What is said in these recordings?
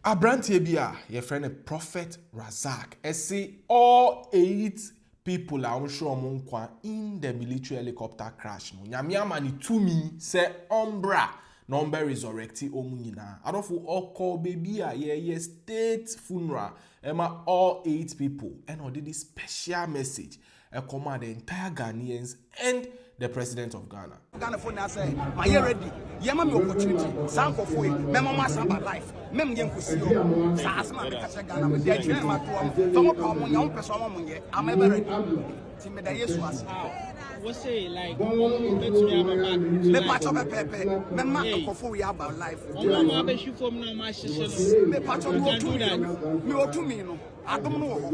Abrantie bia, your friend Prophet Razak. I see all 8 people are sure in the military helicopter crash. Nyamiama ni tumi se ombra number resurrecti omunina. I don't for all call baby a state funeral. Emma all 8 people and I did this special message. I command the entire Ghanaians and the president of Ghana. Ghana for now say, "My ready. Yama me opportunity. Sanko for it. Me mama samba life. Mem yen kusio. Sa asma me kase Ghana me dey try ma to am. Tomo pa mo nya person mo nye. Am ever ready. Ti me da Yesu as. We say like me patch up pepe. Me ma ko for we about life. Mama be shoot from na ma hihye Me patch up me otu me no. Adom no ho.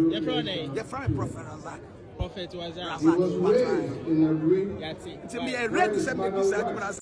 Your friend Prophet Razak. Prophet was that.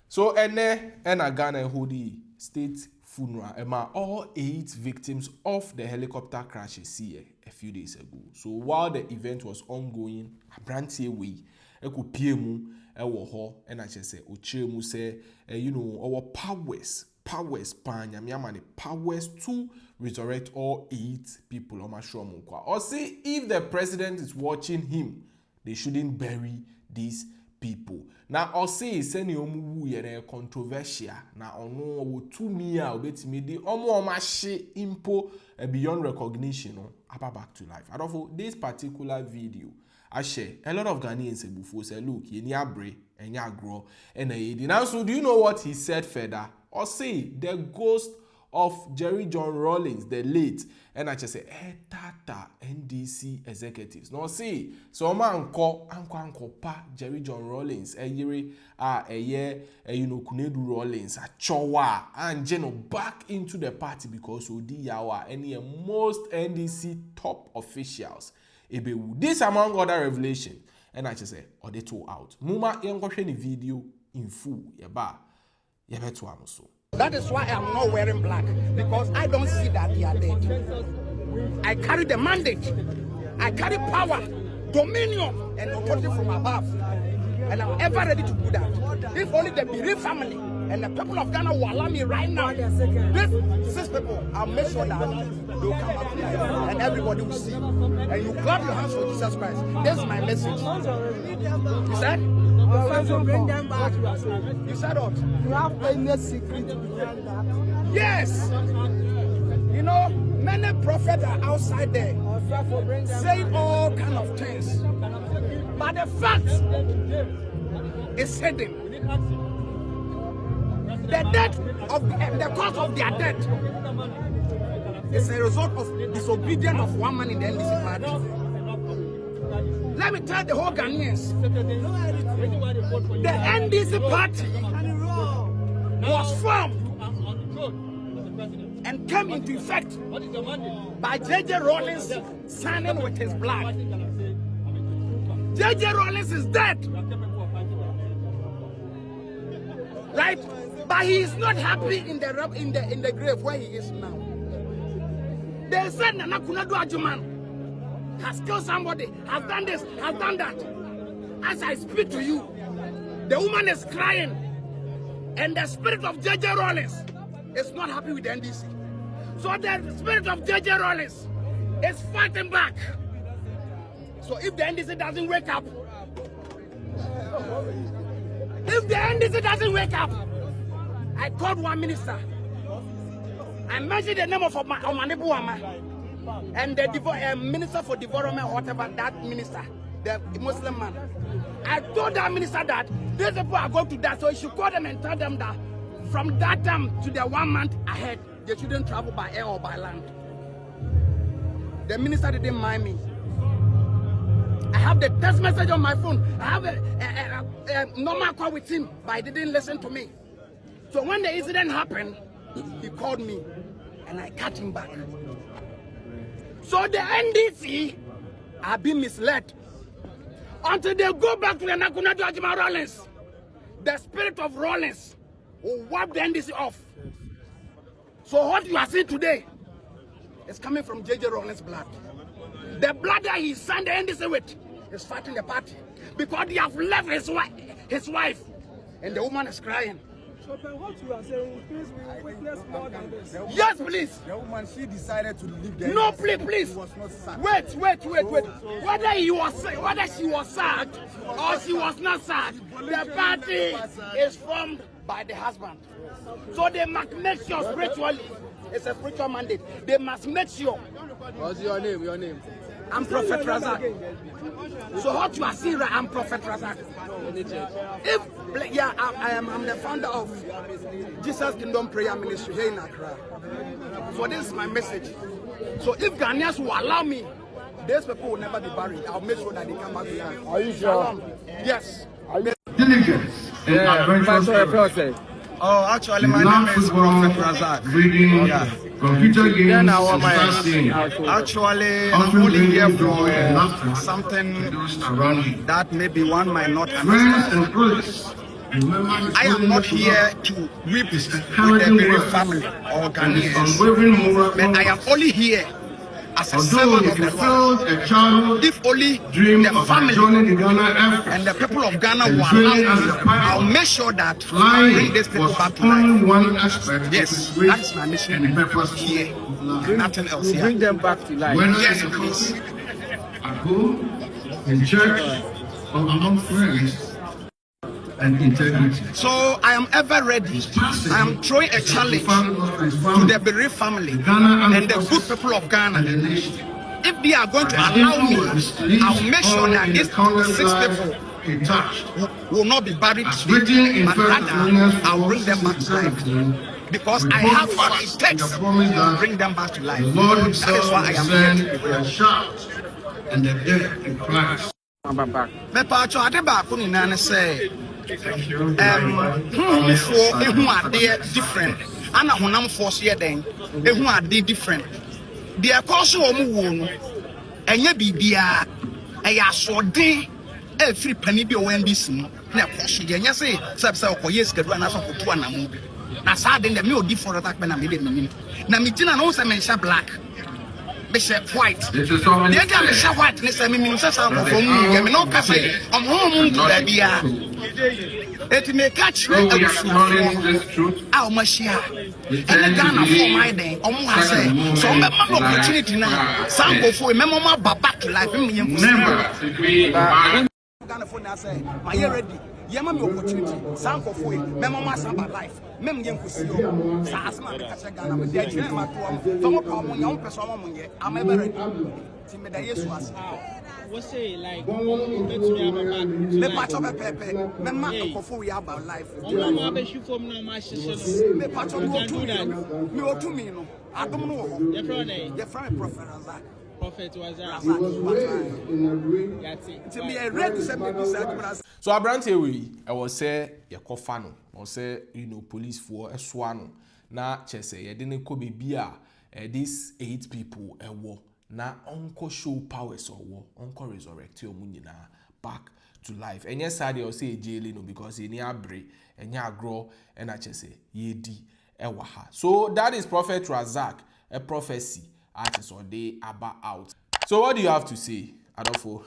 So ene Ghana hoodie state funeral all 8 victims of the helicopter crash see a few days ago. So while the event was ongoing, Abrantie we could piemu ewo ho and I just say ochemu say our powers pan nyamiama powers to resurrect all 8 people on my show or say if the president is watching him, they shouldn't bury these people. Now or say send omu yere controversial na ono wo tumi a obetimi di omo mashe impo beyond recognition back to life. I don't know this particular video I share a lot of Ghanaians before say look ye ni abre enya agro and now so do you know what he said further? Or say the ghost of Jerry John Rawlings, the late, and I just say, tata NDC executives. No, see, so man call uncle pa Jerry John Rawlings, Kunedu Rawlings, a chowa, and Jeno back into the party because Odi Yawa, any most NDC top officials. This among other revelations, and I just say, or they two out. Muma the video in full, That is why I'm not wearing black, because I don't see that they are dead. I carry the mandate, I carry power, dominion, and authority from above, and I'm ever ready to do that. If only the bereaved family and the people of Ghana will allow me right now, these 6 people, I'll make sure that they'll come up alive, and everybody will see. And you clap your hands for Jesus Christ. This is my message. You said? Bring them back. You said what? You have any secret behind that? Yes. You know, many prophets are outside there saying all kind of things. But the fact is hidden. The death of the cause of their death is a result of disobedience of one man in the NDC party. Let me tell the whole Ghanaians, the NDC party was formed and came into effect by J.J. Rawlings signing with his blood. J.J. Rawlings is dead, right? But he is not happy in the grave where he is now. They said Nana Kunadu Ajuman has killed somebody, has done this, has done that. As I speak to you, the woman is crying, and the spirit of J.J. Rawlings is not happy with the NDC. So the spirit of J.J. Rawlings is fighting back. So if the NDC doesn't wake up, I called one minister. I mentioned the name of Omanibuama. And the minister for development, whatever, that minister, the Muslim man. I told that minister that these people are going to die, so you should call them and tell them that from that time to the 1 month ahead, they shouldn't travel by air or by land. The minister didn't mind me. I have the text message on my phone. I have a normal call with him, but he didn't listen to me. So when the incident happened, he called me, and I cut him back. So the NDC are being misled until they go back to the Nakunadu Ajima Rawlings. The spirit of Rawlings will wipe the NDC off. So what you are seeing today is coming from J.J. Rawlings' blood. The blood that he signed the NDC with is fighting the party because they have left his wife, and the woman is crying. So then what you are saying, please we witness more than this. Yes, please. The woman, she decided to leave the No, please. She was not sad. Wait. Whether she was sad or she was not sad, the party is formed by the husband. So they must make sure spiritually, it's a spiritual mandate. They must make sure. What's your name? I'm Prophet Razak. So what you are seeing right, I'm Prophet Razak. I'm the founder of Jesus Kingdom Prayer Ministry here in Accra. So this is my message. So if Ghanaians will allow me, these people will never be buried. I'll make sure that they come back to life. Are you sure? Yes. Diligence and adventurous spirit. Oh, actually, my name is Prophet Razak. Reading computer games and sightseeing. Actually, I'm Often only here bringing joy and for laughter something to those around you. that maybe one might not Friends understand. and colleagues, remember the I am not holiness of here God. to weep His with the encouraging very words family or and his Ghanaians, unwavering moral but I am compass. only here as a Although servant he of the Lord. fulfilled a childhood If only dream the of family joining the Ghana Air Force and the people of Ghana and will training allow as me, a pilot, I'll make sure that I flying bring these people was back to only life. one aspect of Yes, his that great is my mission and purpose here. of life. Nothing else here. Bring them back to life. Whether Yes, it please. is at home, in church, or among friends, and integrity. So I am ever ready. I am throwing a challenge to the bereaved family and the good people of Ghana. If they are going to allow me, I'll make sure that these 6 people will not be buried today, but rather I'll bring them back to life. Because I have what it takes to bring them back to life. The Lord That is himself why will I am send here today. a shout, and the dead in Christ. Me pacho ade ba ko nyina ne say Thank you very much. for ehu ade different ana honam for so ye den ehu ade different de ekọ so o mu wo no enye bibia e ya asode e free pani bi o wan bi sim na ekọ so ye nya say se okoye skadu ana so kotu anamu bi na sa de me odi for attack na me de me na me tina no se mention black be white. This is so many They can be things. white. They say me say some of them. Me no can say. I'm home to baby. It may catch me. So we acknowledge this truth. Ah, Mashia. And the Ghana for my day. Say. So me opportunity now. Some go for me mama back to life. Never to be divided. Ghana for now say. My ready. Yema me opportunity. Some go for me mama samba life. Mem yen kusio. Sa asma me catch Ghana me dey twene ma to. Tomo pa mo nya person mo ye. I'm ever ready. Ti me da Yesu ase. What's say like bet me about Me patch up pepe. Me ma ko for we about life. Mama be shoot from now my shishano. Me patch up go to me o to me no. Adom no ho. Your friend Your friend Prophet Razak. Prophet was that. To me ready to send me this. So abrante we I was say yakofa no or say police for eswa no na chese ye de ne ko bibia these 8 people war na onko show powers or onko resurrect your nyina back to life. And yes I dey say jail no because any abre enya agro and chese ye di ewa ha. So that is Prophet Razak, a prophecy artist or day about out. So what do you have to say, Adolfo?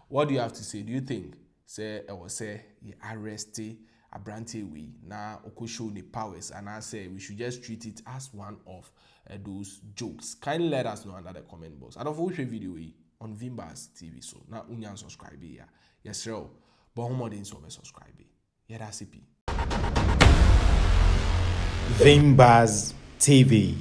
What do you have to say? Do you think say I was say you arrested abrante we na oko show the powers and I say we should just treat it as one of those jokes? Kindly let us know under the comment box. Adolfo we share video on Vimbas TV so now unyan subscribe here. Yes sir. But how much so subscribe? Yeah that's it. Vimbas TV.